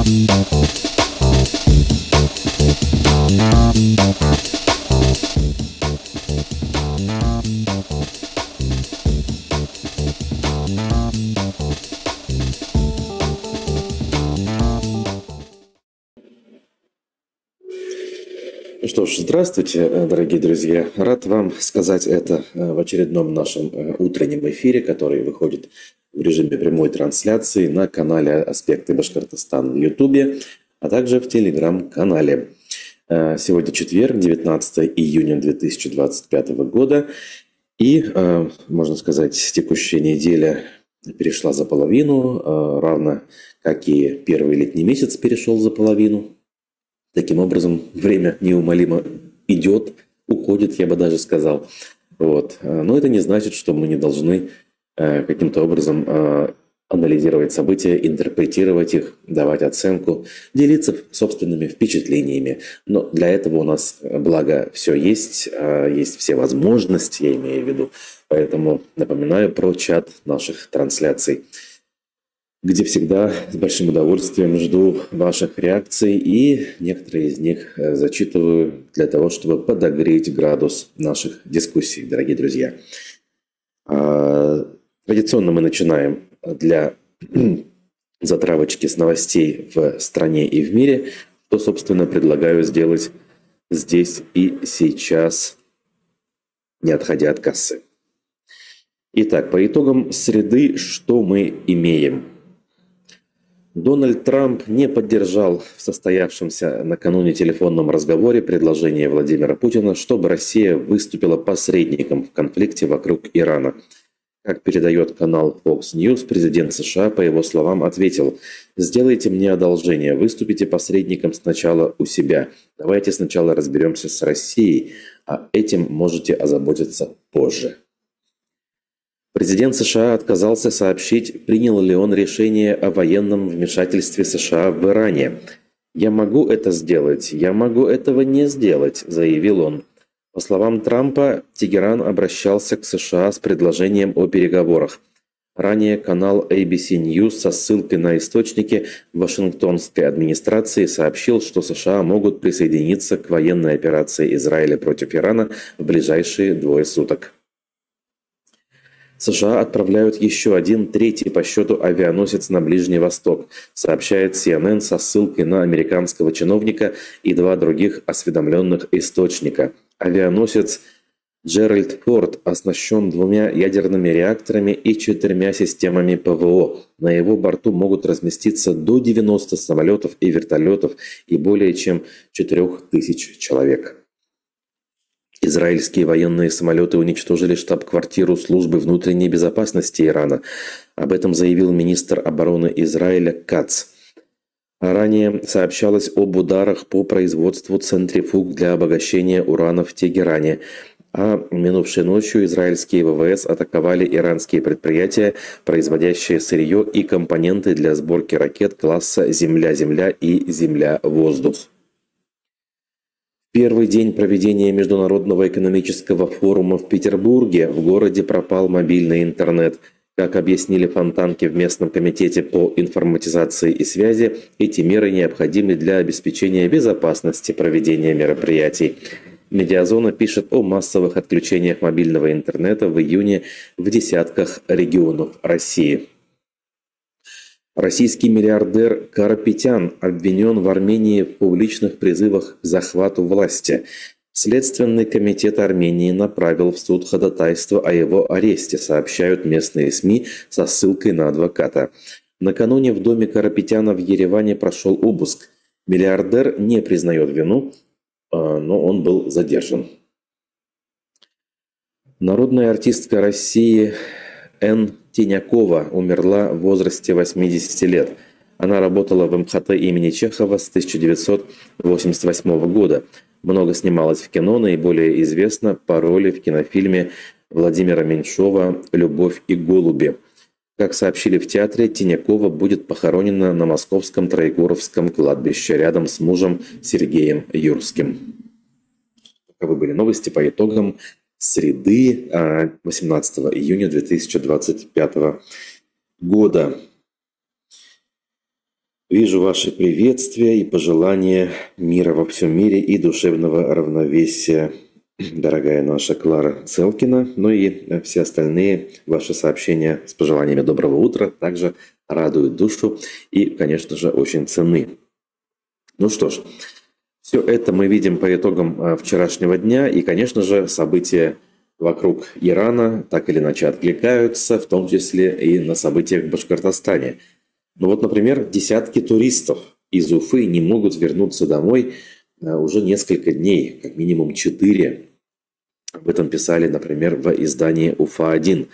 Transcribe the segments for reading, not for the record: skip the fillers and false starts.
Ну что ж, здравствуйте, дорогие друзья. Рад вам сказать это в очередном нашем утреннем эфире, который выходит в режиме прямой трансляции на канале «Аспекты Башкортостана» в Ютубе, а также в Телеграм-канале. Сегодня четверг, 19 июня 2025 года. И, можно сказать, текущая неделя перешла за половину, равно как и первый летний месяц перешел за половину. Таким образом, время неумолимо идет, уходит, я бы даже сказал. Вот. Но это не значит, что мы не должны каким-то образом анализировать события, интерпретировать их, давать оценку, делиться собственными впечатлениями. Но для этого у нас, благо, все есть, есть все возможности, я имею в виду. Поэтому напоминаю про чат наших трансляций, где всегда с большим удовольствием жду ваших реакций и некоторые из них зачитываю для того, чтобы подогреть градус наших дискуссий, дорогие друзья. Традиционно мы начинаем для затравочки с новостей в стране и в мире, что, собственно, предлагаю сделать здесь и сейчас, не отходя от кассы. Итак, по итогам среды, что мы имеем? Дональд Трамп не поддержал в состоявшемся накануне телефонном разговоре предложение Владимира Путина, чтобы Россия выступила посредником в конфликте вокруг Ирана. Как передает канал Fox News, президент США, по его словам, ответил: «Сделайте мне одолжение, выступите посредником сначала у себя. Давайте сначала разберемся с Россией, а этим можете озаботиться позже». Президент США отказался сообщить, принял ли он решение о военном вмешательстве США в Иране. «Я могу это сделать, я могу этого не сделать», – заявил он. По словам Трампа, Тегеран обращался к США с предложением о переговорах. Ранее канал ABC News со ссылкой на источники Вашингтонской администрации сообщил, что США могут присоединиться к военной операции Израиля против Ирана в ближайшие 2 суток. США отправляют еще один, третий по счету авианосец на Ближний Восток, сообщает CNN со ссылкой на американского чиновника и 2 других осведомленных источника. Авианосец Джеральд Форд оснащен 2 ядерными реакторами и 4 системами ПВО. На его борту могут разместиться до 90 самолетов и вертолетов и более чем 4000 человек. Израильские военные самолеты уничтожили штаб-квартиру службы внутренней безопасности Ирана. Об этом заявил министр обороны Израиля Кац. Ранее сообщалось об ударах по производству центрифуг для обогащения урана в Тегеране. А минувшей ночью израильские ВВС атаковали иранские предприятия, производящие сырье и компоненты для сборки ракет класса «Земля-Земля» и «Земля-Воздух». Первый день проведения Международного экономического форума в Петербурге в городе пропал мобильный интернет. Как объяснили фонтанки в местном комитете по информатизации и связи, эти меры необходимы для обеспечения безопасности проведения мероприятий. Медиазона пишет о массовых отключениях мобильного интернета в июне в десятках регионов России. Российский миллиардер Карапетян обвинен в Армении в публичных призывах к захвату власти. Следственный комитет Армении направил в суд ходатайство о его аресте, сообщают местные СМИ со ссылкой на адвоката. Накануне в доме Карапетяна в Ереване прошел обыск. Миллиардер не признает вину, но он был задержан. Народная артистка России Н. Тинякова умерла в возрасте 80 лет. Она работала в МХТ имени Чехова с 1988 года. Много снималась в кино, наиболее известна по роли в кинофильме Владимира Меньшова «Любовь и голуби». Как сообщили в театре, Тинякова будет похоронена на Московском Троекуровском кладбище рядом с мужем Сергеем Юрским. Таковы были новости по итогам среды 18 июня 2025 года. Вижу ваши приветствия и пожелания мира во всем мире и душевного равновесия, дорогая наша Клара Целкина. Ну и все остальные ваши сообщения с пожеланиями доброго утра также радуют душу и, конечно же, очень ценны. Ну что ж, все это мы видим по итогам вчерашнего дня. И, конечно же, события вокруг Ирана так или иначе откликаются, в том числе и на событиях в Башкортостане. Ну вот, например, десятки туристов из Уфы не могут вернуться домой уже несколько дней, как минимум 4. Об этом писали, например, в издании «Уфа-1».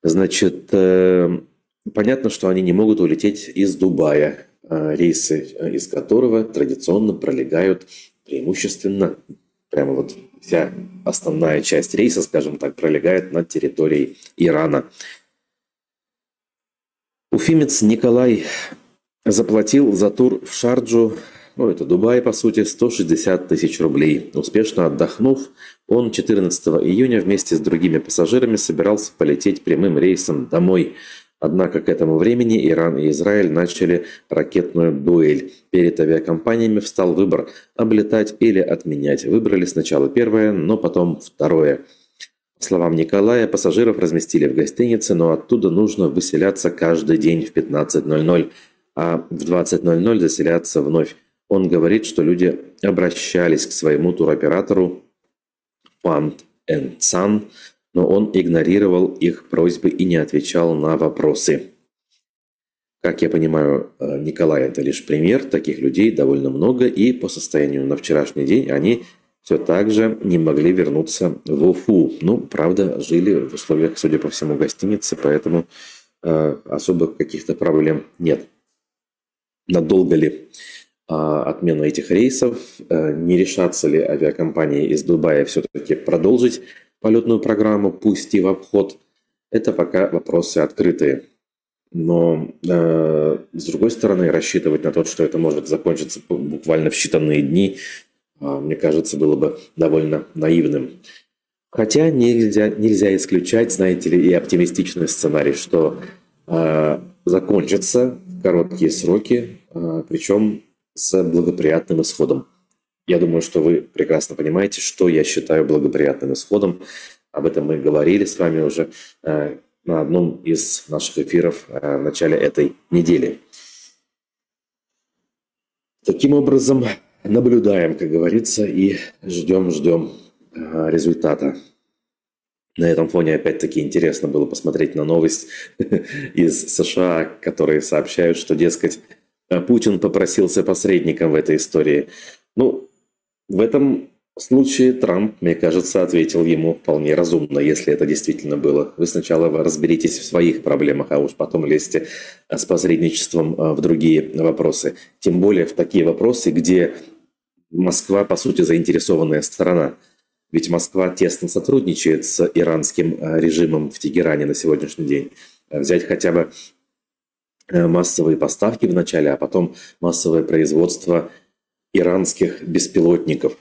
Значит, понятно, что они не могут улететь из Дубая, рейсы из которого традиционно пролегают преимущественно, прямо вот вся основная часть рейса, скажем так, пролегает над территорией Ирана. Уфимец Николай заплатил за тур в Шарджу, ну это Дубай по сути, 160 тысяч рублей. Успешно отдохнув, он 14 июня вместе с другими пассажирами собирался полететь прямым рейсом домой. Однако к этому времени Иран и Израиль начали ракетную дуэль. Перед авиакомпаниями встал выбор – облетать или отменять. Выбрали сначала первое, но потом второе. По словам Николая, пассажиров разместили в гостинице, но оттуда нужно выселяться каждый день в 15:00, а в 20:00 заселяться вновь. Он говорит, что люди обращались к своему туроператору Fund and Sun, но он игнорировал их просьбы и не отвечал на вопросы. Как я понимаю, Николай – это лишь пример, таких людей довольно много, и по состоянию на вчерашний день они все так же не могли вернуться в Уфу. Ну, правда, жили в условиях, судя по всему, гостиницы, поэтому особых каких-то проблем нет. Надолго ли отмена этих рейсов? Не решатся ли авиакомпании из Дубая все-таки продолжить полетную программу, пусть и в обход? Это пока вопросы открытые. Но, с другой стороны, рассчитывать на то, что это может закончиться буквально в считанные дни, мне кажется, было бы довольно наивным. Хотя нельзя исключать, знаете ли, и оптимистичный сценарий, что закончится в короткие сроки, причем с благоприятным исходом. Я думаю, что вы прекрасно понимаете, что я считаю благоприятным исходом. Об этом мы говорили с вами уже на одном из наших эфиров в начале этой недели. Таким образом, наблюдаем, как говорится, и ждем результата. На этом фоне опять-таки интересно было посмотреть на новость из США, которые сообщают, что, дескать, Путин попросился посредником в этой истории. Ну, в этом случае Трамп, мне кажется, ответил ему вполне разумно, если это действительно было. Вы сначала разберитесь в своих проблемах, а уж потом лезьте с посредничеством в другие вопросы. Тем более в такие вопросы, где Москва, по сути, заинтересованная сторона. Ведь Москва тесно сотрудничает с иранским режимом в Тегеране на сегодняшний день. Взять хотя бы массовые поставки в начале, а потом массовое производство иранских беспилотников,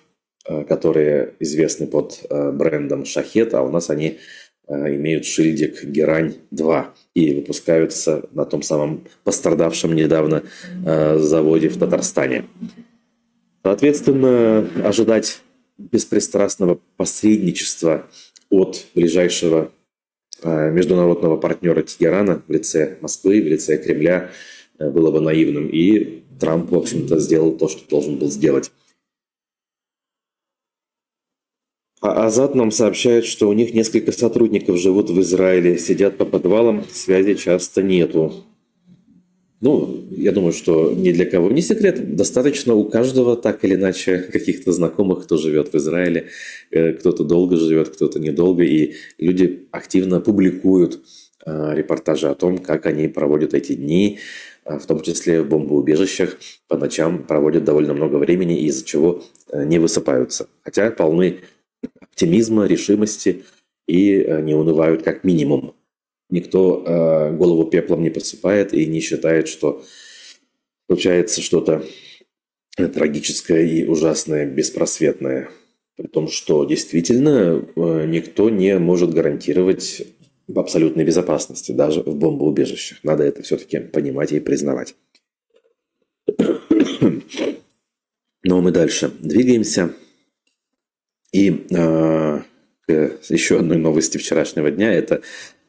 которые известны под брендом «Шахед», а у нас они имеют шильдик «Герань-2» и выпускаются на том самом пострадавшем недавно заводе в Татарстане. Соответственно, ожидать беспристрастного посредничества от ближайшего международного партнера Тегерана в лице Москвы, в лице Кремля было бы наивным. И Трамп, в общем-то, сделал то, что должен был сделать. А Азат нам сообщает, что у них несколько сотрудников живут в Израиле, сидят по подвалам, связи часто нету. Ну, я думаю, что ни для кого не секрет. Достаточно у каждого так или иначе каких-то знакомых, кто живет в Израиле. Кто-то долго живет, кто-то недолго. И люди активно публикуют репортажи о том, как они проводят эти дни, в том числе в бомбоубежищах. По ночам проводят довольно много времени, из-за чего не высыпаются. Хотя полны оптимизма, решимости и не унывают как минимум. Никто голову пеплом не посыпает и не считает, что случается что-то трагическое и ужасное, беспросветное. При том, что действительно никто не может гарантировать абсолютной безопасности, даже в бомбоубежищах. Надо это все-таки понимать и признавать. Но мы дальше двигаемся. И к еще одной новости вчерашнего дня – это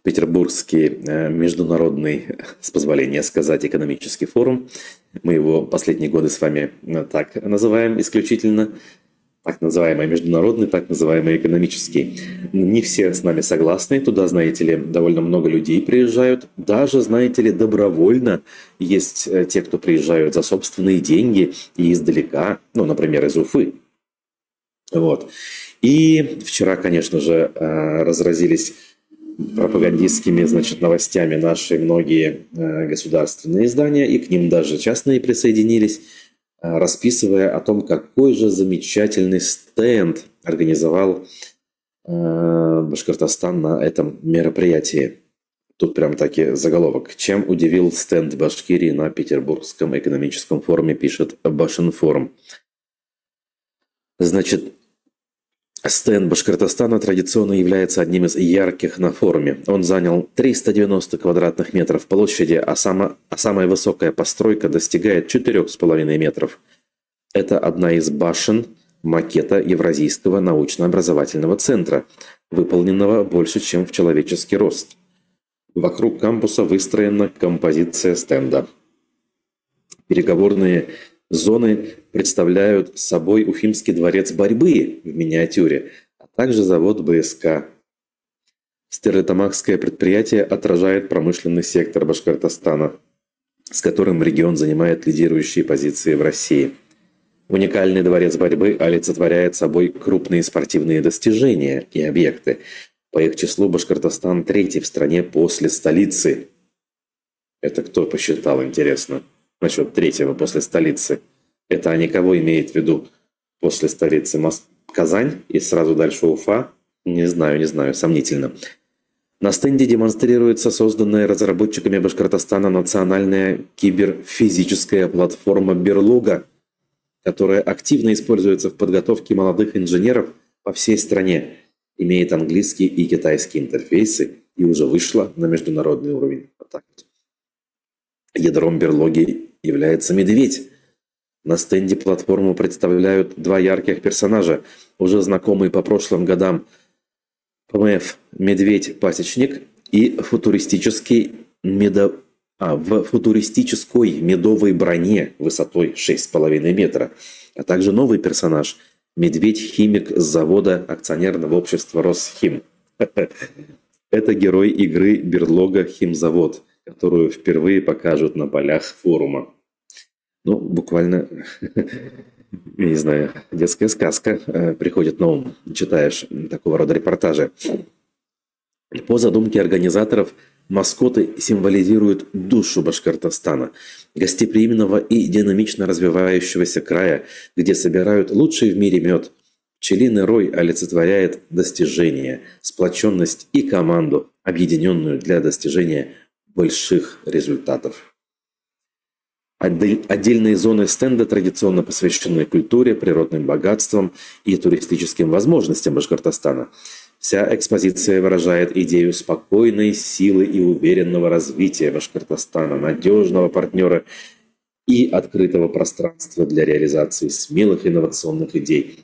Петербургский международный, с позволения сказать, экономический форум. Мы его последние годы с вами так называем исключительно. Так называемый международный, так называемый экономический. Не все с нами согласны. Туда, знаете ли, довольно много людей приезжают. Даже, знаете ли, добровольно есть те, кто приезжают за собственные деньги и издалека. Ну, например, из Уфы. Вот. И вчера, конечно же, разразились пропагандистскими, значит, новостями наши многие государственные издания, и к ним даже частные присоединились, расписывая о том, какой же замечательный стенд организовал Башкортостан на этом мероприятии. Тут прям таки заголовок. Чем удивил стенд Башкирии на Петербургском экономическом форуме, пишет Башинформ. Значит, стенд Башкортостана традиционно является одним из ярких на форуме. Он занял 390 квадратных метров площади, а самая высокая постройка достигает 4,5 метров. Это одна из башен макета Евразийского научно-образовательного центра, выполненного больше, чем в человеческий рост. Вокруг кампуса выстроена композиция стенда. Переговорные зоны представляют собой Уфимский дворец борьбы в миниатюре, а также завод БСК. Стерлитамакское предприятие отражает промышленный сектор Башкортостана, с которым регион занимает лидирующие позиции в России. Уникальный дворец борьбы олицетворяет собой крупные спортивные достижения и объекты. По их числу Башкортостан третий в стране после столицы. Это кто посчитал, интересно? Насчет третьего после столицы. Это они кого имеет в виду после столицы? Казань и сразу дальше Уфа? Не знаю, сомнительно. На стенде демонстрируется созданная разработчиками Башкортостана национальная киберфизическая платформа «Берлуга», которая активно используется в подготовке молодых инженеров по всей стране, имеет английский и китайский интерфейсы и уже вышла на международный уровень. Вот так вот. Ядром берлоги является медведь. На стенде платформу представляют два ярких персонажа, уже знакомые по прошлым годам. ПМФ «Медведь-пасечник» и в футуристической медовой броне высотой 6,5 метра, а также новый персонаж «Медведь-химик» с завода акционерного общества «Росхим». Это герой игры «Берлога Химзавод», которую впервые покажут на полях форума. Ну, буквально, я не знаю, детская сказка приходит на ум, читаешь такого рода репортажи. По задумке организаторов, маскоты символизируют душу Башкортостана, гостеприимного и динамично развивающегося края, где собирают лучший в мире мед. Пчелиный рой олицетворяет достижение, сплоченность и команду, объединенную для достижения больших результатов. Отдельные зоны стенда традиционно посвящены культуре, природным богатствам и туристическим возможностям Башкортостана. Вся экспозиция выражает идею спокойной силы и уверенного развития Башкортостана, надежного партнера и открытого пространства для реализации смелых инновационных идей.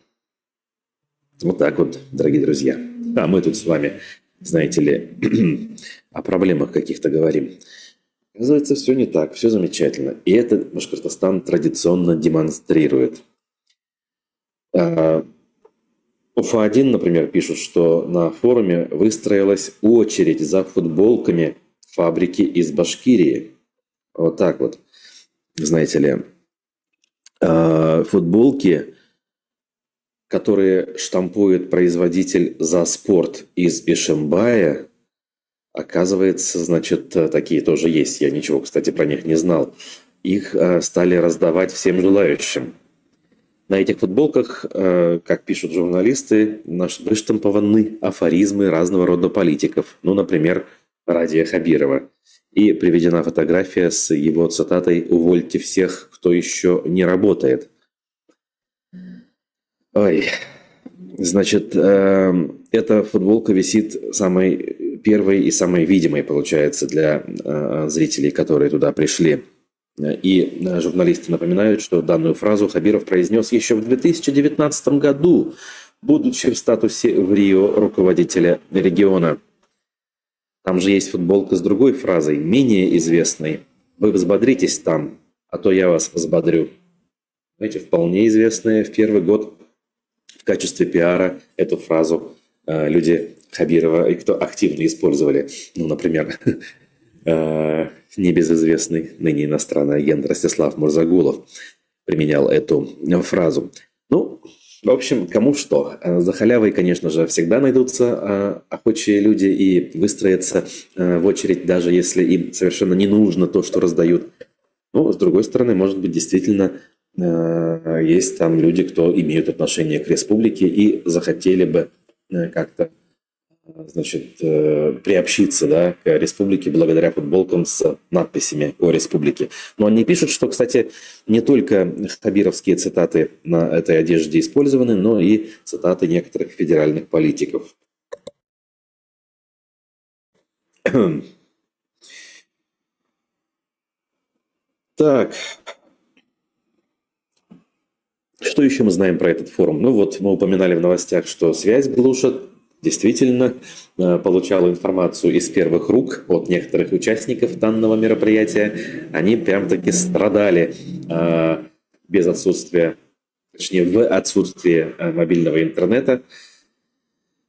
Вот так вот, дорогие друзья. А мы тут с вами, знаете ли, о проблемах каких-то говорим. Оказывается, все не так, все замечательно. И это Башкортостан традиционно демонстрирует. Уфа-1, например, пишут, что на форуме выстроилась очередь за футболками фабрики из Башкирии. Вот так вот. Знаете ли, футболки, которые штампует производитель «За спорт» из Ишимбая, оказывается, значит, такие тоже есть. Я ничего, кстати, про них не знал. Их стали раздавать всем желающим. На этих футболках, как пишут журналисты, выштампованы афоризмы разного рода политиков. Ну, например, Радия Хабирова. И приведена фотография с его цитатой «Увольте всех, кто еще не работает». Ой, значит, эта футболка висит самой первой и самой видимой, получается, для зрителей, которые туда пришли. И журналисты напоминают, что данную фразу Хабиров произнес еще в 2019 году, будучи в статусе в Рио руководителя региона. Там же есть футболка с другой фразой, менее известной. Вы взбодритесь там, а то я вас взбодрю. Знаете, вполне известная в первый год в качестве пиара эту фразу люди Хабирова и кто активно использовали. Ну, например, небезызвестный ныне иностранный агент Ростислав Мурзагулов применял эту фразу. Ну, в общем, кому что. За халявой, конечно же, всегда найдутся охочие люди и выстроятся в очередь, даже если им совершенно не нужно то, что раздают. Но, с другой стороны, может быть, действительно есть там люди, кто имеют отношение к республике и захотели бы как-то, значит, приобщиться, да, к республике благодаря футболкам с надписями о республике. Но они пишут, что, кстати, не только хабировские цитаты на этой одежде использованы, но и цитаты некоторых федеральных политиков. Так, что еще мы знаем про этот форум? Ну вот, мы упоминали в новостях, что связь глушат. Действительно, получала информацию из первых рук от некоторых участников данного мероприятия. Они прям-таки страдали без отсутствия, точнее, в отсутствии мобильного интернета.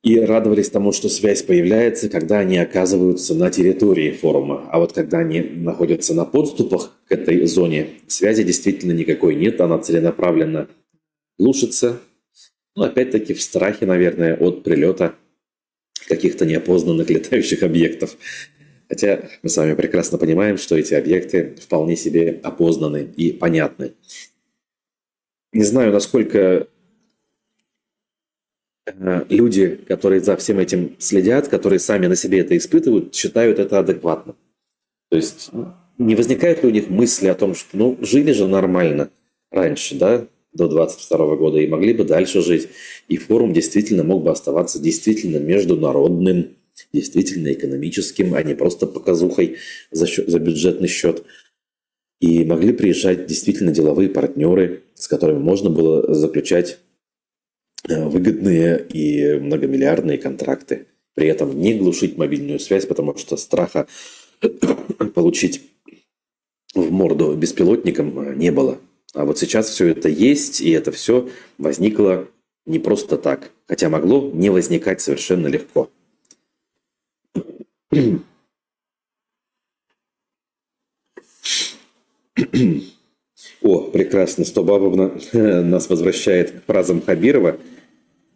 И радовались тому, что связь появляется, когда они оказываются на территории форума. А вот когда они находятся на подступах к этой зоне, связи действительно никакой нет, она целенаправленно глушится. Ну, опять-таки, в страхе, наверное, от прилета каких-то неопознанных летающих объектов. Хотя мы с вами прекрасно понимаем, что эти объекты вполне себе опознаны и понятны. Не знаю, насколько люди, которые за всем этим следят, которые сами на себе это испытывают, считают это адекватно. То есть не возникает ли у них мысли о том, что ну, жили же нормально раньше, да, до 22 года, и могли бы дальше жить. И форум действительно мог бы оставаться действительно международным, действительно экономическим, а не просто показухой за бюджетный счет. И могли приезжать действительно деловые партнеры, с которыми можно было заключать выгодные и многомиллиардные контракты. При этом не глушить мобильную связь, потому что страха получить в морду беспилотником не было. А вот сейчас все это есть, и это все возникло не просто так, хотя могло не возникать совершенно легко. О, прекрасно, Стобабовна нас возвращает к фразам Хабирова.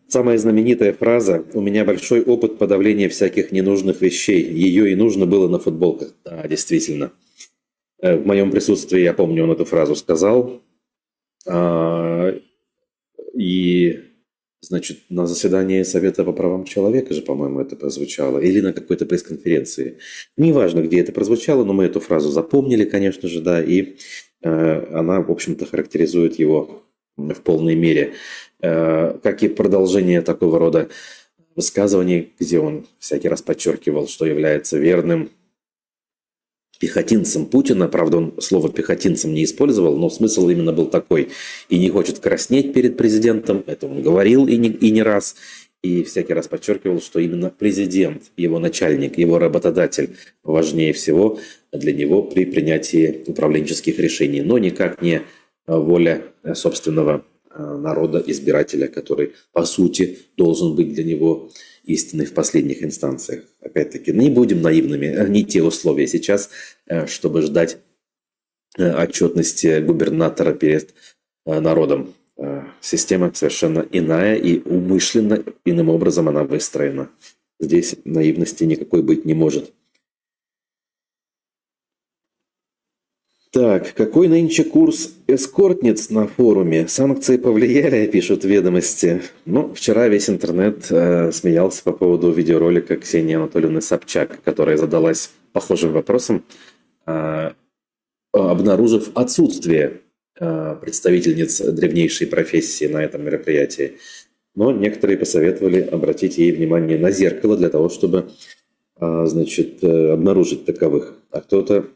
Самая знаменитая фраза «У меня большой опыт подавления всяких ненужных вещей. Ее и нужно было на футболках». Да, действительно. В моем присутствии, я помню, он эту фразу сказал. И, значит, на заседании Совета по правам человека же, по-моему, это прозвучало. Или на какой-то пресс-конференции. Неважно, где это прозвучало, но мы эту фразу запомнили, конечно же, да. И она, в общем-то, характеризует его в полной мере. Как и продолжение такого рода высказываний, где он всякий раз подчеркивал, что является верным пехотинцем Путина. Правда, он слово «пехотинцем» не использовал, но смысл именно был такой. И не хочет краснеть перед президентом, это он говорил и не раз. И всякий раз подчеркивал, что именно президент, его начальник, его работодатель важнее всего для него при принятии управленческих решений, но никак не воля собственного народа, избирателя, который, по сути, должен быть для него истиной в последних инстанциях. Опять-таки, не будем наивными, не те условия сейчас, чтобы ждать отчетности губернатора перед народом. Система совершенно иная и умышленно иным образом она выстроена. Здесь наивности никакой быть не может. Так, какой нынче курс эскортниц на форуме? Санкции повлияли, пишут ведомости. Ну, вчера весь интернет смеялся по поводу видеоролика Ксении Анатольевны Собчак, которая задалась похожим вопросом, обнаружив отсутствие представительниц древнейшей профессии на этом мероприятии. Но некоторые посоветовали обратить ей внимание на зеркало для того, чтобы, значит, обнаружить таковых. А кто-то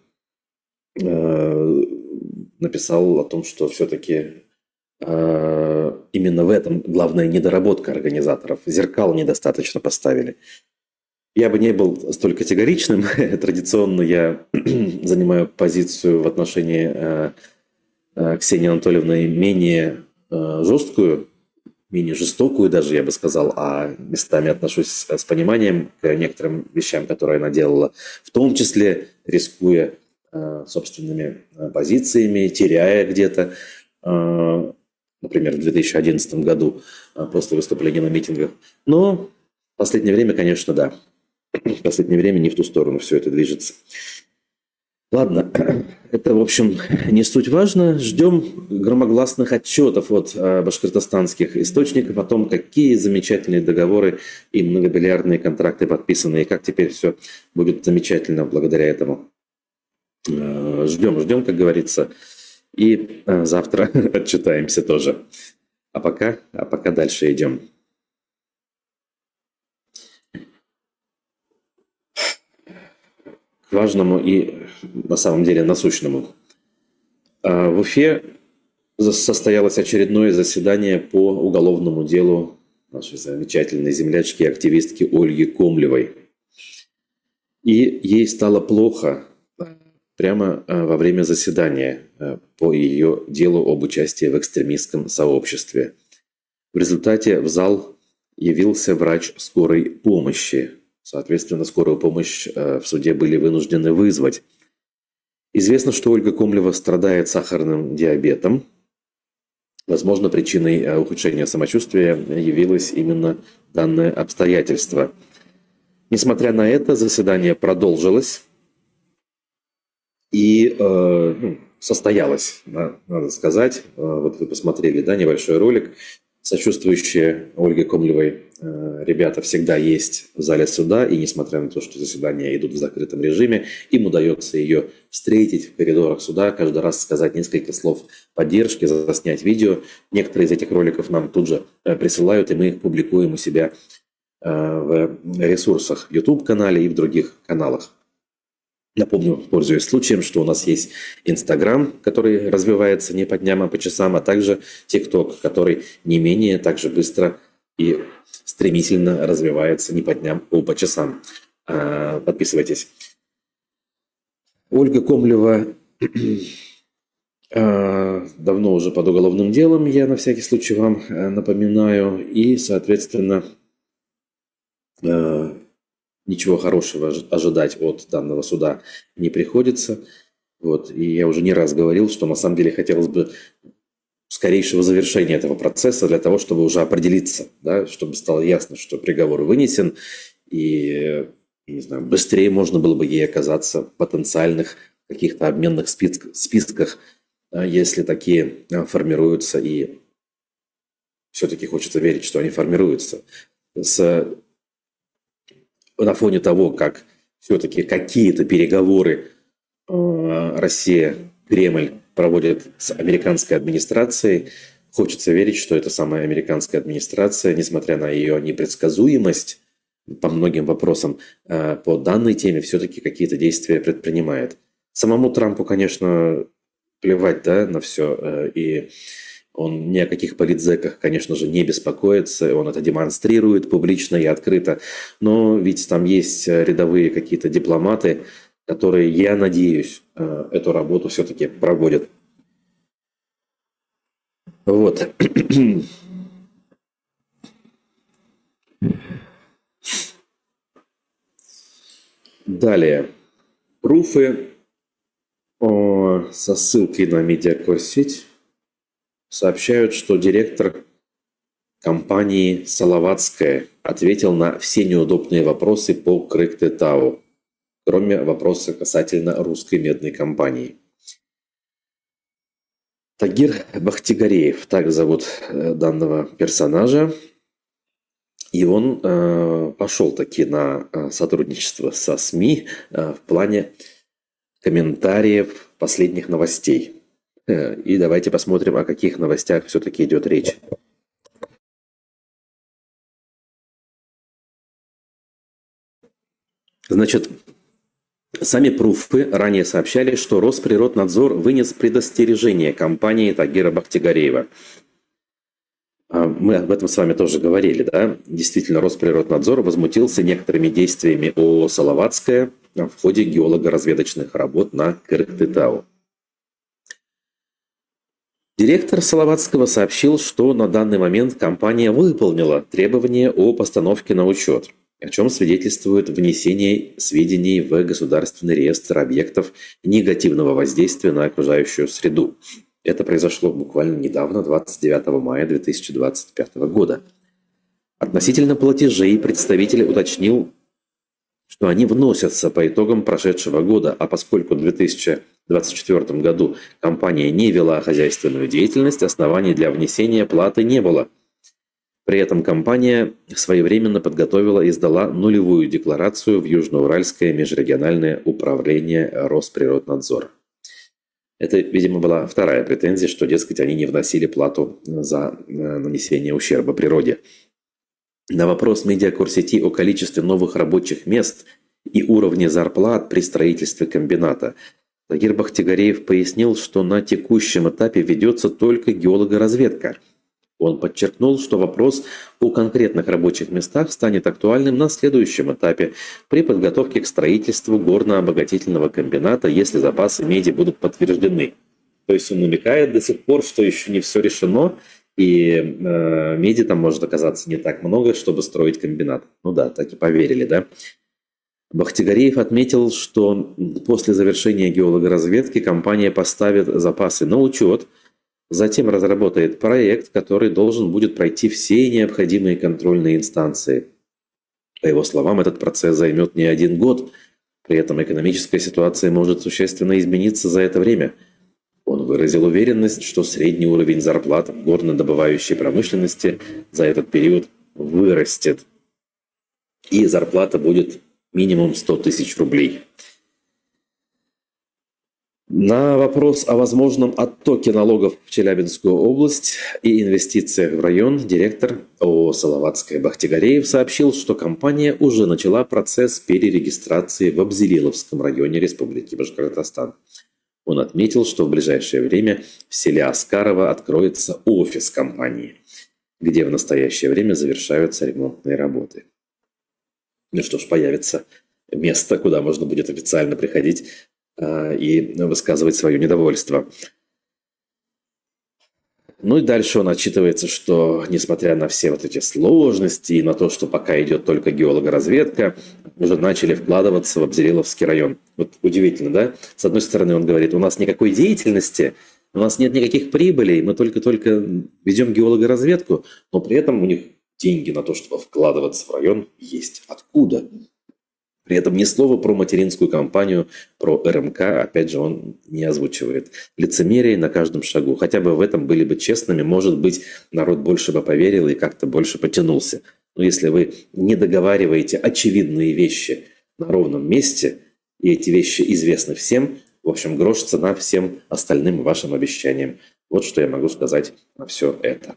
написал о том, что все-таки именно в этом главная недоработка организаторов. Зеркал недостаточно поставили. Я бы не был столь категоричным. Традиционно я занимаю позицию в отношении Ксении Анатольевны менее жесткую, менее жестокую даже, я бы сказал, а местами отношусь с пониманием к некоторым вещам, которые она делала, в том числе рискуя собственными позициями, теряя где-то, например, в 2011 году после выступления на митингах. Но в последнее время, конечно, да. В последнее время не в ту сторону все это движется. Ладно, это, в общем, не суть важно. Ждем громогласных отчетов от башкортостанских источников о том, какие замечательные договоры и многомиллиардные контракты подписаны, и как теперь все будет замечательно благодаря этому. Ждем, как говорится, и завтра отчитаемся тоже. А пока дальше идем. К важному и, на самом деле, насущному. В Уфе состоялось очередное заседание по уголовному делу нашей замечательной землячки и активистки Ольги Комлевой. И ей стало плохо прямо во время заседания по ее делу об участии в экстремистском сообществе. В результате в зал явился врач скорой помощи. Соответственно, скорую помощь в суде были вынуждены вызвать. Известно, что Ольга Комлева страдает сахарным диабетом. Возможно, причиной ухудшения самочувствия явилось именно данное обстоятельство. Несмотря на это, заседание продолжилось и состоялось, надо сказать. Вот вы посмотрели, да, небольшой ролик. Сочувствующие Ольге Комлевой ребята всегда есть в зале суда, и несмотря на то, что заседания идут в закрытом режиме, им удается ее встретить в коридорах суда, каждый раз сказать несколько слов поддержки, заснять видео. Некоторые из этих роликов нам тут же присылают, и мы их публикуем у себя в ресурсах, в YouTube-канале и в других каналах. Напомню, пользуясь случаем, что у нас есть Инстаграм, который развивается не по дням, а по часам, а также ТикТок, который не менее также быстро и стремительно развивается не по дням, а по часам. Подписывайтесь. Ольга Комлева давно уже под уголовным делом, я на всякий случай вам напоминаю, и, соответственно, ничего хорошего ожидать от данного суда не приходится. Вот. И я уже не раз говорил, что на самом деле хотелось бы скорейшего завершения этого процесса для того, чтобы уже определиться, да, чтобы стало ясно, что приговор вынесен, и, не знаю, быстрее можно было бы ей оказаться в потенциальных каких-то обменных списках, если такие формируются, и все-таки хочется верить, что они формируются. На фоне того, как все-таки какие-то переговоры Россия, Кремль проводит с американской администрацией, хочется верить, что эта самая американская администрация, несмотря на ее непредсказуемость по многим вопросам, по данной теме все-таки какие-то действия предпринимает. Самому Трампу, конечно, плевать, да, на все, и он ни о каких политзеках, конечно же, не беспокоится, он это демонстрирует публично и открыто. Но ведь там есть рядовые какие-то дипломаты, которые, я надеюсь, эту работу все-таки проводят. Вот. Далее. Пруфы со ссылкой на медиакурсеть сообщают, что директор компании «Салаватская» ответил на все неудобные вопросы по Крык-Тетау, кроме вопроса касательно русской медной компании. Тагир Бахтигареев, так зовут данного персонажа, и он пошел таки на сотрудничество со СМИ в плане комментариев последних новостей. И давайте посмотрим, о каких новостях все-таки идет речь. Значит, Сами пруфы ранее сообщали, что Росприроднадзор вынес предостережение компании Тагира Бахтигареева. Мы об этом с вами тоже говорили, да? Действительно, Росприроднадзор возмутился некоторыми действиями ООО «Салаватская» в ходе геолого-разведочных работ на Кыргыз-Тау. Директор Салаватского сообщил, что на данный момент компания выполнила требования о постановке на учет, о чем свидетельствует внесение сведений в Государственный реестр объектов негативного воздействия на окружающую среду. Это произошло буквально недавно, 29 мая 2025 года. Относительно платежей представитель уточнил, что они вносятся по итогам прошедшего года, а поскольку в 2024 году компания не вела хозяйственную деятельность, оснований для внесения платы не было. При этом компания своевременно подготовила и сдала нулевую декларацию в Южноуральское межрегиональное управление Росприроднадзора. Это, видимо, была вторая претензия, что, дескать, они не вносили плату за нанесение ущерба природе. На вопрос медиакурсети о количестве новых рабочих мест и уровне зарплат при строительстве комбината Тагир Бахтигареев пояснил, что на текущем этапе ведется только геологоразведка. Он подчеркнул, что вопрос о конкретных рабочих местах станет актуальным на следующем этапе при подготовке к строительству горно-обогатительного комбината, если запасы меди будут подтверждены. То есть он намекает до сих пор, что еще не все решено, и меди там может оказаться не так много, чтобы строить комбинат. Ну да, так и поверили, да? Бахтигареев отметил, что после завершения геологоразведки компания поставит запасы на учет, затем разработает проект, который должен будет пройти все необходимые контрольные инстанции. По его словам, этот процесс займет не один год. При этом экономическая ситуация может существенно измениться за это время. Он выразил уверенность, что средний уровень зарплат в горнодобывающей промышленности за этот период вырастет. И зарплата будет минимум 100 тысяч рублей. На вопрос о возможном оттоке налогов в Челябинскую область и инвестициях в район директор ООО «Салаватская» Бахтигареев сообщил, что компания уже начала процесс перерегистрации в Абзелиловском районе Республики Башкортостан. Он отметил, что в ближайшее время в селе Аскарово откроется офис компании, где в настоящее время завершаются ремонтные работы. Ну что ж, появится место, куда можно будет официально приходить и высказывать свое недовольство. Ну и дальше он отчитывается, что несмотря на все вот эти сложности и на то, что пока идет только геологоразведка, уже начали вкладываться в Абзелиловский район. Вот удивительно, да? С одной стороны он говорит, у нас никакой деятельности, у нас нет никаких прибылей, мы только ведем геологоразведку, но при этом у них деньги на то, чтобы вкладываться в район, есть. Откуда? При этом ни слова про материнскую компанию, про РМК, опять же, он не озвучивает. Лицемерие на каждом шагу. Хотя бы в этом были бы честными, может быть, народ больше бы поверил и как-то больше потянулся. Но если вы не договариваете очевидные вещи на ровном месте, и эти вещи известны всем, в общем, грош цена всем остальным вашим обещаниям. Вот что я могу сказать на все это.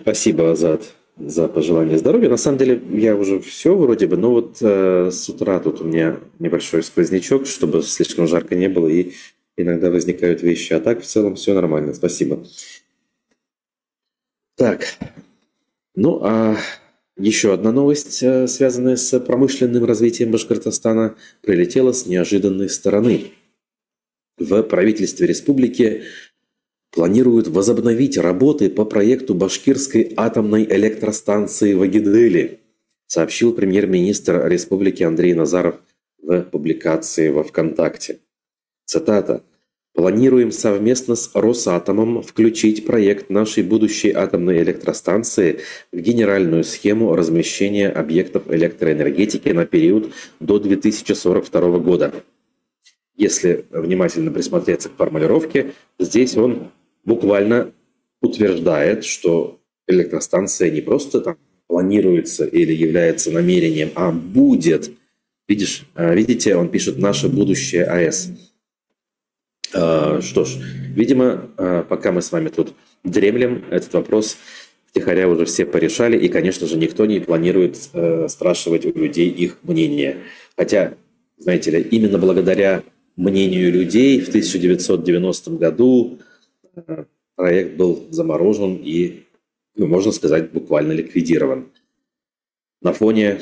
Спасибо, Азат, за пожелание здоровья. На самом деле, я уже все вроде бы, но вот с утра тут у меня небольшой сквознячок, чтобы слишком жарко не было, и иногда возникают вещи. А так, в целом, все нормально. Спасибо. Так, ну а еще одна новость, связанная с промышленным развитием Башкортостана, прилетела с неожиданной стороны. В правительстве республики планируют возобновить работы по проекту Башкирской атомной электростанции в Агиделе, сообщил премьер-министр республики Андрей Назаров в публикации во ВКонтакте. Цитата. «Планируем совместно с Росатомом включить проект нашей будущей атомной электростанции в генеральную схему размещения объектов электроэнергетики на период до 2042 года». Если внимательно присмотреться к формулировке, здесь он буквально утверждает, что электростанция не просто там планируется или является намерением, а будет. Видите, он пишет «наша будущая АЭС». Что ж, видимо, пока мы с вами тут дремлем, этот вопрос в втихаря уже все порешали, и, конечно же, никто не планирует спрашивать у людей их мнение. Хотя, знаете ли, именно благодаря мнению людей в 1990 году проект был заморожен и, ну, можно сказать, буквально ликвидирован. На фоне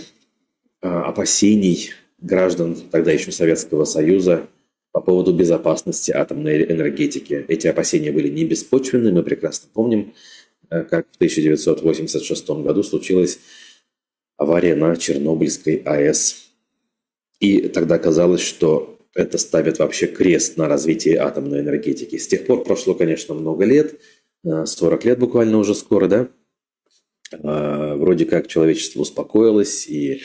опасений граждан тогда еще Советского Союза по поводу безопасности атомной энергетики. Эти опасения были не беспочвенны, мы прекрасно помним, как в 1986 году случилась авария на Чернобыльской АЭС. И тогда казалось, что это ставит вообще крест на развитии атомной энергетики. С тех пор прошло, конечно, много лет, 40 лет буквально уже скоро, да? Вроде как человечество успокоилось и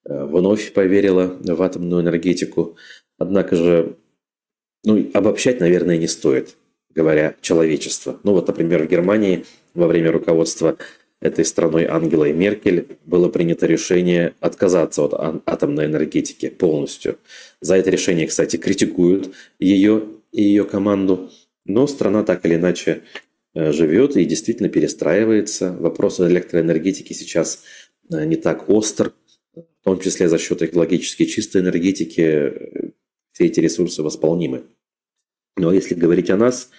вновь поверило в атомную энергетику. Однако же, ну, обобщать, наверное, не стоит, говоря человечество. Ну вот, например, в Германии во время руководства этой страной Ангелой Меркель было принято решение отказаться от атомной энергетики полностью. За это решение, кстати, критикуют ее и ее команду, но страна так или иначе живет и действительно перестраивается. Вопрос электроэнергетики сейчас не так остр, в том числе за счет экологически чистой энергетики все эти ресурсы восполнимы. Но если говорить о нас,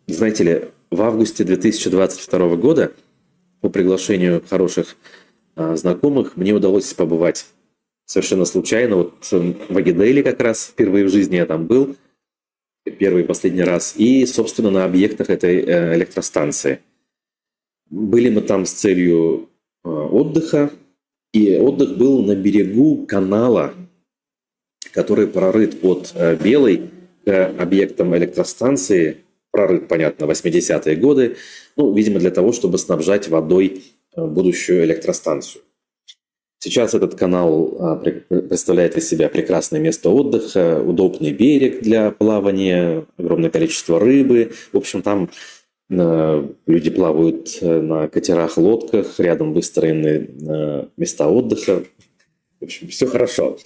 знаете ли, в августе 2022 года по приглашению хороших знакомых мне удалось побывать совершенно случайно. Вот в Агиделе как раз впервые в жизни я там был, первый и последний раз, и, собственно, на объектах этой электростанции. Были мы там с целью отдыха, и отдых был на берегу канала, который прорыт от Белой к объектам электростанции, прорыт, понятно, 80-е годы, ну, видимо, для того, чтобы снабжать водой будущую электростанцию. Сейчас этот канал представляет из себя прекрасное место отдыха, удобный берег для плавания, огромное количество рыбы. В общем, там люди плавают на катерах, лодках, рядом выстроены места отдыха. В общем, все хорошо.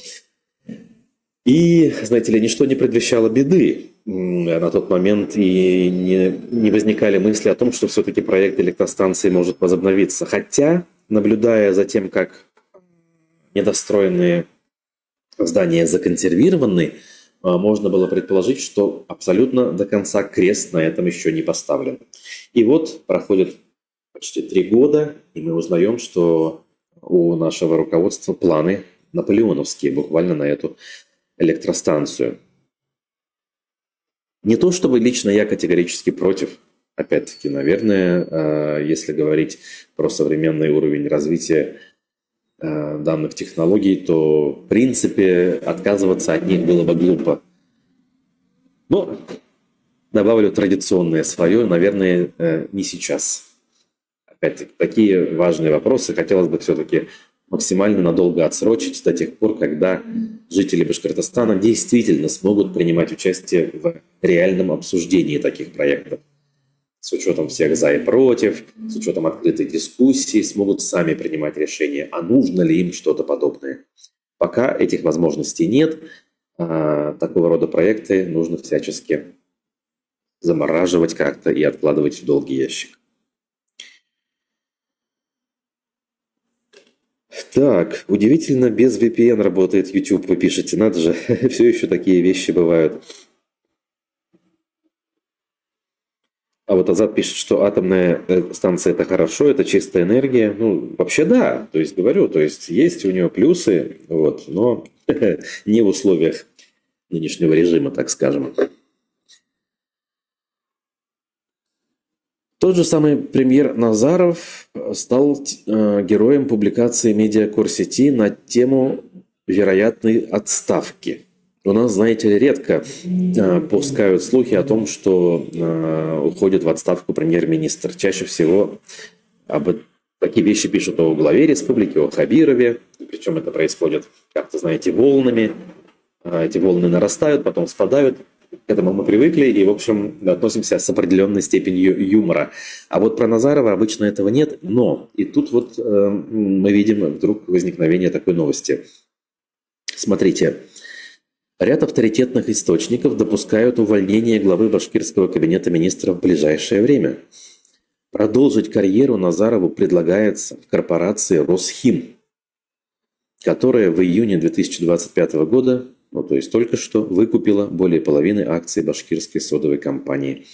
И, знаете ли, ничто не предвещало беды. На тот момент и не возникали мысли о том, что все-таки проект электростанции может возобновиться. Хотя, наблюдая за тем, как недостроенные здания законсервированы, можно было предположить, что абсолютно до конца крест на этом еще не поставлен. И вот проходит почти 3 года, и мы узнаем, что у нашего руководства планы наполеоновские буквально на эту электростанцию. Не то чтобы лично я категорически против. Опять-таки, наверное, если говорить про современный уровень развития данных технологий, то, в принципе, отказываться от них было бы глупо. Но добавлю традиционное свое, наверное, не сейчас. Опять-таки, такие важные вопросы хотелось бы все-таки максимально надолго отсрочить до тех пор, когда жители Башкортостана действительно смогут принимать участие в реальном обсуждении таких проектов. С учетом всех за и против, с учетом открытой дискуссии, смогут сами принимать решение, а нужно ли им что-то подобное. Пока этих возможностей нет, такого рода проекты нужно всячески замораживать как-то и откладывать в долгий ящик. Так, удивительно, без VPN работает YouTube, вы пишете, надо же, все еще такие вещи бывают. А вот Азат пишет, что атомная станция – это хорошо, это чистая энергия. Ну, вообще да, то есть говорю, то есть есть у нее плюсы, вот, но не в условиях нынешнего режима, так скажем. Тот же самый премьер Назаров стал героем публикации медиакор-сети на тему вероятной отставки. У нас, знаете ли, редко пускают слухи о том, что уходит в отставку премьер-министр. Чаще всего такие вещи пишут о главе республики, о Хабирове. Причем это происходит, как-то, знаете, волнами. Эти волны нарастают, потом спадают. К этому мы привыкли и, в общем, относимся с определенной степенью юмора. А вот про Назарова обычно этого нет. Но и тут вот мы видим вдруг возникновение такой новости. Смотрите. Ряд авторитетных источников допускают увольнение главы башкирского кабинета министров в ближайшее время. Продолжить карьеру Назарову предлагается в корпорации «Росхим», которая в июне 2025 года, ну то есть только что, выкупила более половины акций башкирской содовой компании,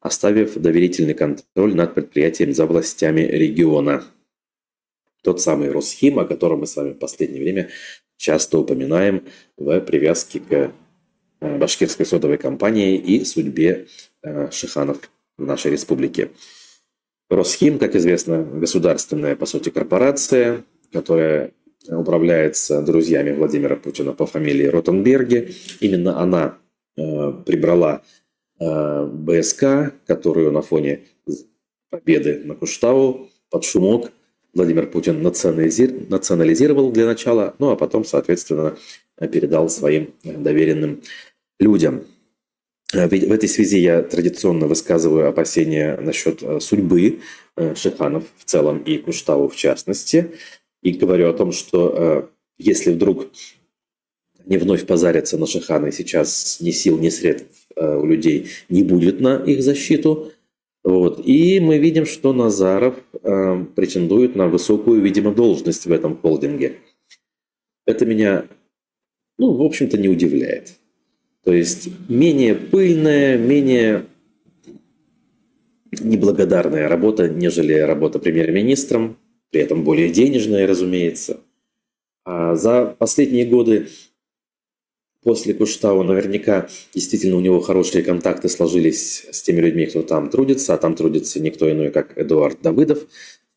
оставив доверительный контроль над предприятием за властями региона. Тот самый Росхим, о котором мы с вами в последнее время часто упоминаем в привязке к башкирской содовой компании и судьбе шиханов в нашей республике. Росхим, как известно, государственная, по сути, корпорация, которая управляется друзьями Владимира Путина по фамилии Ротенберги. Именно она прибрала БСК, которую на фоне победы на Куштау под шумок Владимир Путин национализировал для начала, ну а потом, соответственно, передал своим доверенным людям. В этой связи я традиционно высказываю опасения насчет судьбы шиханов в целом и Куштау в частности. И говорю о том, что если вдруг не вновь позарятся на шиханы, сейчас ни сил, ни средств у людей не будет на их защиту. Вот. И мы видим, что Назаров претендует на высокую, видимо, должность в этом холдинге. Это меня, ну, в общем-то, не удивляет. То есть менее пыльная, менее неблагодарная работа, нежели работа премьер-министром, при этом более денежная, разумеется. А за последние годы после Куштау наверняка действительно у него хорошие контакты сложились с теми людьми, кто там трудится, а там трудится никто иной, как Эдуард Давыдов.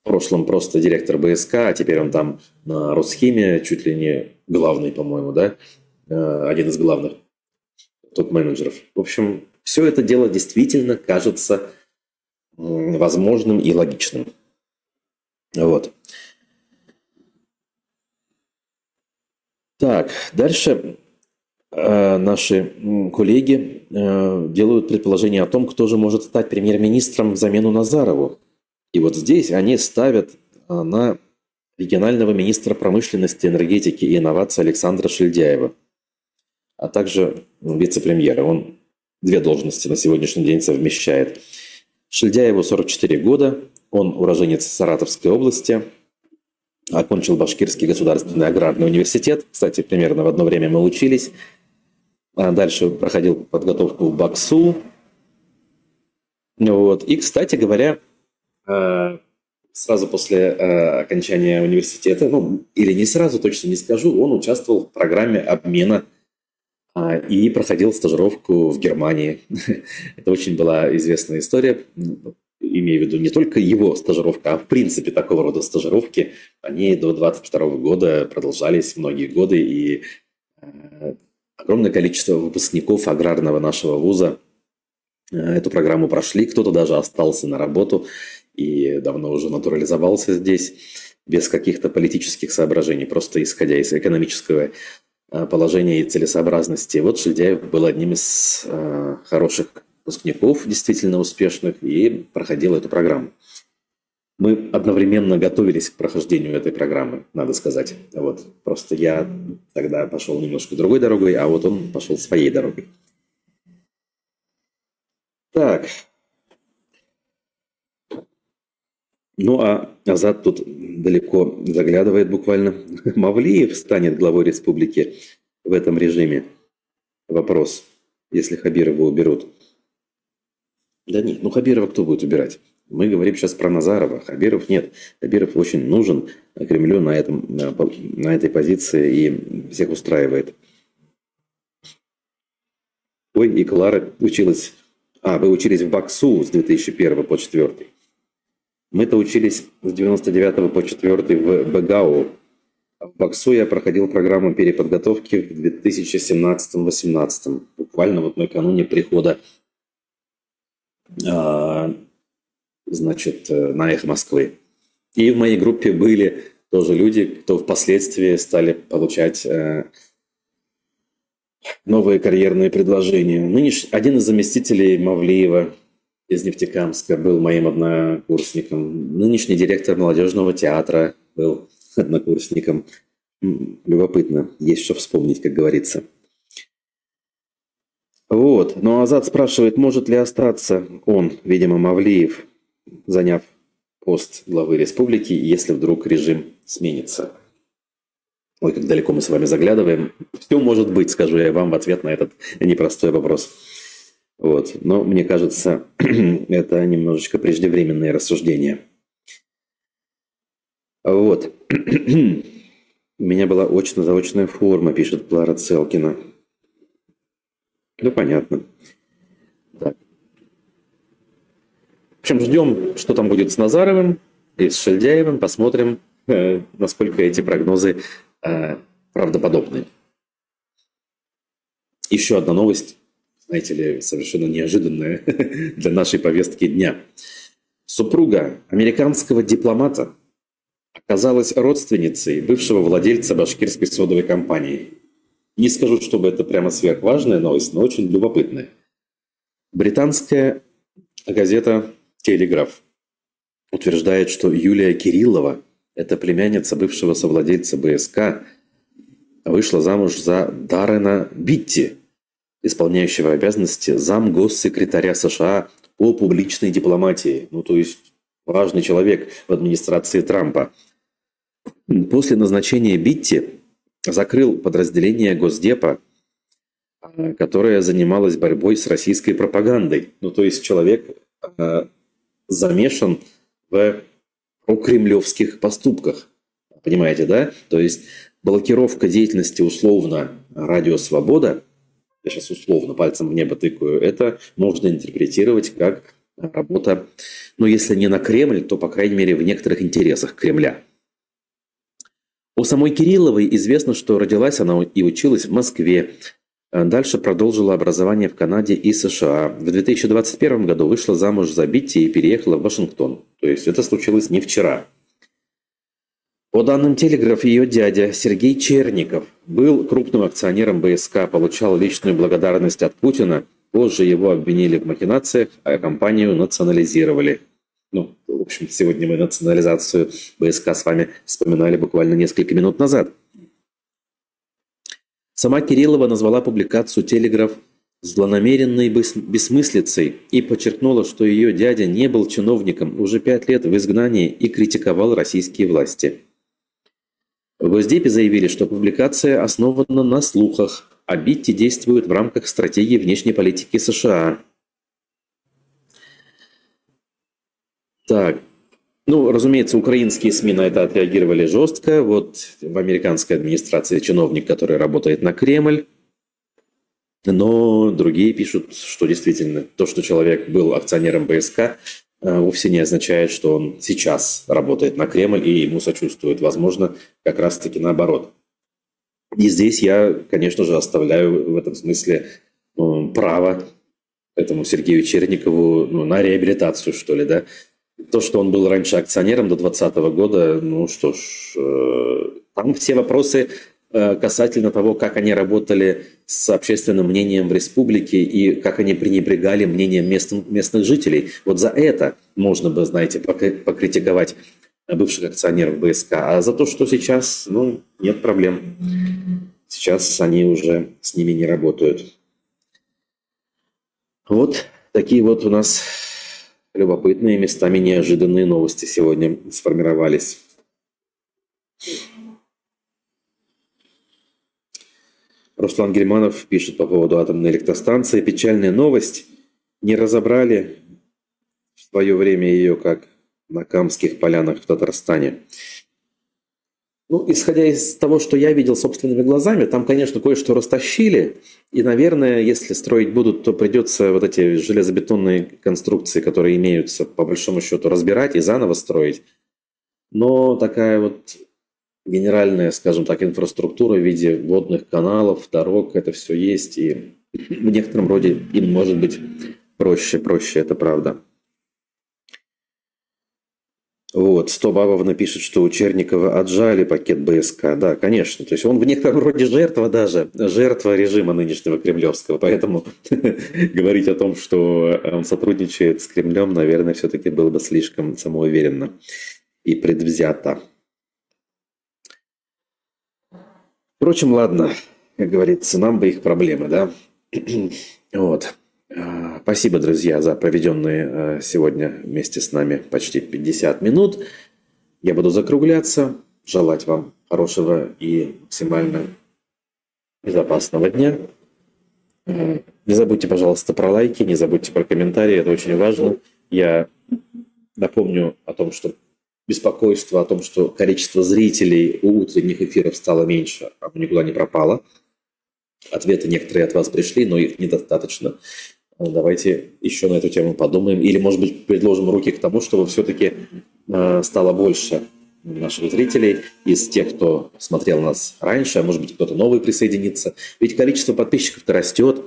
В прошлом просто директор БСК, а теперь он там на Росхиме, чуть ли не главный, по-моему, да, один из главных топ-менеджеров. В общем, все это дело действительно кажется возможным и логичным. Вот. Так, дальше наши коллеги делают предположение о том, кто же может стать премьер-министром в замену Назарову. И вот здесь они ставят на регионального министра промышленности, энергетики и инноваций Александра Шильдяева, а также вице-премьера. Он две должности на сегодняшний день совмещает. Шильдяеву 44 года, он уроженец Саратовской области, окончил Башкирский государственный аграрный университет. Кстати, примерно в одно время мы учились. А дальше проходил подготовку в Баксу. Вот. И, кстати говоря, сразу после окончания университета, ну, или не сразу, точно не скажу, он участвовал в программе обмена и проходил стажировку в Германии. Это очень была известная история. Имею в виду не только его стажировка, а в принципе такого рода стажировки. Они до 2022 года продолжались многие годы, и огромное количество выпускников аграрного нашего вуза эту программу прошли. Кто-то даже остался на работу и давно уже натурализовался здесь без каких-то политических соображений, просто исходя из экономического положения и целесообразности. Вот Шильдяев был одним из хороших выпускников, действительно успешных, и проходил эту программу. Мы одновременно готовились к прохождению этой программы, надо сказать. Вот. Просто я тогда пошел немножко другой дорогой, а вот он пошел своей дорогой. Так. Ну, а Азат тут далеко заглядывает буквально. Мавлиев станет главой республики в этом режиме? Вопрос, если Хабирова уберут. Да нет, ну Хабирова кто будет убирать? Мы говорим сейчас про Назарова. Хабиров нет. Хабиров очень нужен Кремлю на этой позиции и всех устраивает. Ой, и Клара училась... вы учились в Баксу с 2001 по 2004. Мы-то учились с 99 по 4 в БГАУ. В Баксу я проходил программу переподготовки в 2017-2018. Буквально вот накануне прихода значит, на «Эхо Москвы». И в моей группе были тоже люди, кто впоследствии стали получать новые карьерные предложения. Один из заместителей Мавлиева из Нефтекамска был моим однокурсником. Нынешний директор молодежного театра был однокурсником. Любопытно, есть что вспомнить, как говорится. Вот, но Азат спрашивает, может ли остаться он, видимо, Мавлиев. заняв пост главы республики, если вдруг режим сменится. Ой, как далеко мы с вами заглядываем. Все может быть, скажу я вам в ответ на этот непростой вопрос. Вот. Но мне кажется, это немножечко преждевременные рассуждения. Вот. У меня была очно-заочная форма, пишет Клара Целкина. Ну, понятно. Так. В общем, ждем, что там будет с Назаровым и с Шельдяевым. Посмотрим, насколько эти прогнозы правдоподобны. Еще одна новость, знаете ли, совершенно неожиданная для нашей повестки дня. Супруга американского дипломата оказалась родственницей бывшего владельца башкирской содовой компании. Не скажу, чтобы это прямо сверхважная новость, но очень любопытная. Британская газета «Телеграф» утверждает, что Юлия Кириллова, это племянница бывшего совладельца БСК, вышла замуж за Даррена Битти, исполняющего обязанности замгоссекретаря США по публичной дипломатии. Ну, то есть важный человек в администрации Трампа. После назначения Битти закрыл подразделение Госдепа, которое занималось борьбой с российской пропагандой. Ну, то есть человек замешан в прокремлевских поступках. Понимаете, да? То есть блокировка деятельности условно «Радио Свобода», я сейчас условно пальцем в небо тыкаю, это можно интерпретировать как работа, ну, если не на Кремль, то, по крайней мере, в некоторых интересах Кремля. У самой Кирилловой известно, что родилась она и училась в Москве. Дальше продолжила образование в Канаде и США. В 2021 году вышла замуж за Битти и переехала в Вашингтон. То есть это случилось не вчера. По данным «Телеграф», ее дядя Сергей Черников был крупным акционером БСК, получал личную благодарность от Путина. Позже его обвинили в махинациях, а компанию национализировали. Ну, в общем, сегодня мы национализацию БСК с вами вспоминали буквально несколько минут назад. Сама Кириллова назвала публикацию «Телеграф» злонамеренной бессмыслицей и подчеркнула, что ее дядя не был чиновником, уже 5 лет в изгнании и критиковал российские власти. В Госдепе заявили, что публикация основана на слухах, а Битти действует в рамках стратегии внешней политики США. Так, ну, разумеется, украинские СМИ на это отреагировали жестко. Вот в американской администрации чиновник, который работает на Кремль. Но другие пишут, что действительно то, что человек был акционером БСК, вовсе не означает, что он сейчас работает на Кремль и ему сочувствует. Возможно, как раз-таки наоборот. И здесь я, конечно же, оставляю в этом смысле право этому Сергею Черникову на реабилитацию, что ли, да. То, что он был раньше акционером до 2020 года, ну что ж, там все вопросы касательно того, как они работали с общественным мнением в республике и как они пренебрегали мнением местных жителей. Вот за это можно бы, знаете, покритиковать бывших акционеров БСК. А за то, что сейчас, ну, нет проблем. Сейчас они уже с ними не работают. Вот такие вот у нас любопытные, местами неожиданные новости сегодня сформировались. Руслан Гельманов пишет по поводу атомной электростанции. Печальная новость. Не разобрали в свое время ее, как на Камских полянах в Татарстане. Ну, исходя из того, что я видел собственными глазами, там, конечно, кое-что растащили. И, наверное, если строить будут, то придется вот эти железобетонные конструкции, которые имеются, по большому счету, разбирать и заново строить. Но такая вот генеральная, скажем так, инфраструктура в виде водных каналов, дорог, это все есть. И в некотором роде им может быть проще, это правда. Вот, 100 Бабовна пишет, что у Черникова отжали пакет БСК. Да, конечно. То есть он в некотором роде жертва даже, жертва режима нынешнего кремлевского. Поэтому говорить о том, что он сотрудничает с Кремлем, наверное, все-таки было бы слишком самоуверенно и предвзято. Впрочем, ладно, как говорится, нам бы их проблемы, да? Вот. Спасибо, друзья, за проведенные сегодня вместе с нами почти 50 минут. Я буду закругляться, желать вам хорошего и максимально безопасного дня. Не забудьте, пожалуйста, про лайки, не забудьте про комментарии, это очень важно. Я напомню о том, что беспокойство о том, что количество зрителей у утренних эфиров стало меньше, оно никуда не пропало. Ответы некоторые от вас пришли, но их недостаточно. Давайте еще на эту тему подумаем. Или, может быть, предложим руки к тому, чтобы все-таки стало больше наших зрителей из тех, кто смотрел нас раньше, а может быть, кто-то новый присоединится. Ведь количество подписчиков-то растет.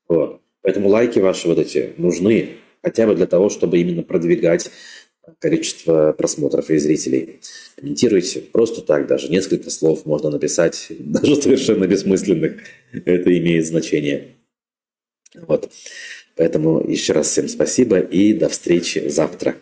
Вот. Поэтому лайки ваши вот эти нужны хотя бы для того, чтобы именно продвигать количество просмотров и зрителей. Комментируйте просто так, даже несколько слов можно написать, даже совершенно бессмысленных. Это имеет значение. Вот. Поэтому еще раз всем спасибо и до встречи завтра.